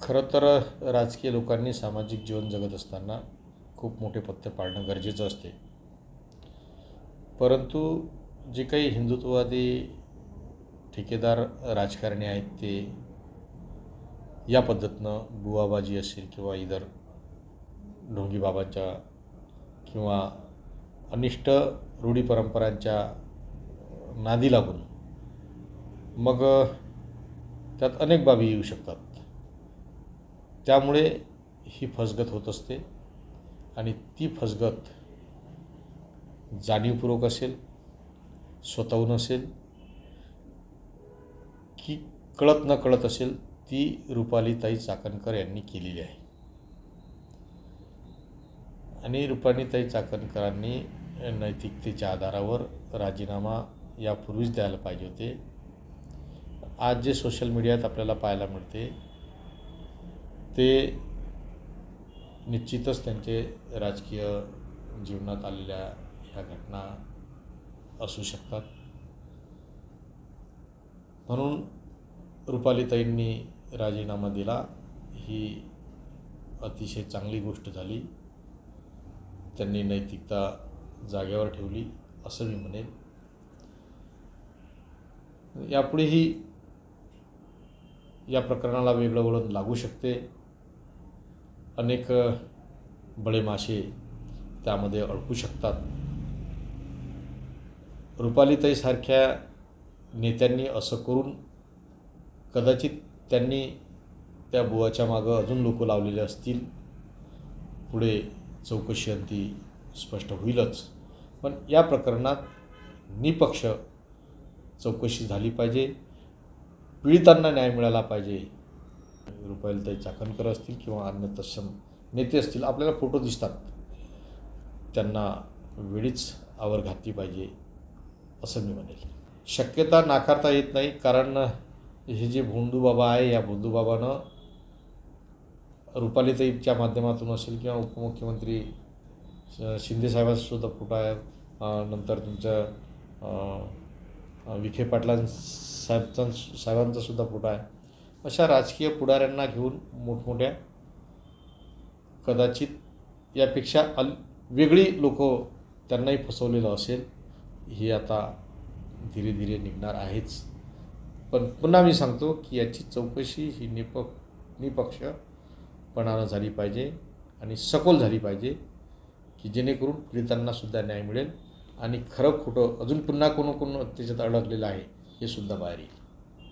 खरं तर राजकीय लोकांनी सामाजिक जीवन जगत असताना खूप मोठे पथ्य पाळणं गरजेचं असते. परंतु जे काही हिंदुत्ववादी ठेकेदार राजकारणी आहेत ते या पद्धतीनं बुवाबाजी असेल किंवा इतर ढोंगी बाबांच्या किंवा अनिष्ट रूढी परंपरांच्या नादी लागून मग त्यात अनेक बाबी येऊ शकतात. त्यामुळे ही फसगत होत असते आणि ती फसगत जाणीवपूर्वक असेल, स्वतःहून असेल की कळत न कळत असेल, ती रुपालीताई चाकणकर यांनी केलेली आहे. आणि रुपालीताई चाकणकरांनी नैतिकतेच्या आधारावर राजीनामा यापूर्वीच द्यायला पाहिजे होते. आज जे सोशल मीडियात आपल्याला पाहायला मिळते ते निश्चितच त्यांचे राजकीय जीवनात आलेल्या ह्या घटना असू शकतात. म्हणून रुपालीताईंनी राजीनामा दिला ही अतिशय चांगली गोष्ट झाली. त्यांनी नैतिकता जागेवर ठेवली असं मी म्हणेन. यापुढेही या प्रकरणाला वेगळं वळण लागू शकते. अनेक बळे मासे त्यामध्ये अडकू शकतात. रुपालीताईसारख्या नेत्यांनी असं करून कदाचित त्यांनी त्या बुवाच्या मागं अजून लोक लावलेले असतील. पुढे चौकशी अंती स्पष्ट होईलच. पण या प्रकरणात निपक्ष चौकशी झाली पाहिजे. पीडितांना न्याय मिळाला पाहिजे. रुपालीताई चाकणकर असतील किंवा अन्य तत्सम नेते असतील, आपल्याला फोटो दिसतात, त्यांना वेळीच आवर घातली पाहिजे असं मी म्हणेल. शक्यता नाकारता येत नाही, कारण हे जे भोंदूबाबा आहे या भोंदूबाबानं रुपालीताईच्या माध्यमातून असेल किंवा उपमुख्यमंत्री शिंदेसाहेबांचा सुद्धा फोटो आहे, नंतर तुमचं विखे साहेबांचा सुद्धा फोटो आहे. अशा राजकीय पुढाऱ्यांना घेऊन मोठमोठ्या कदाचित यापेक्षा वेगळी लोक त्यांनाही फसवलेलं असेल. ही आता धीरे धीरे निघणार आहेच. पण पुन्हा मी सांगतो की याची चौकशी ही निपक्षपणानं झाली पाहिजे आणि सखोल झाली पाहिजे की जेणेकरून पीडितांनासुद्धा न्याय मिळेल आणि खरं खोटं अजून पुन्हा कोण त्याच्यात अडकलेलं आहे हे सुद्धा बाहेर येईल.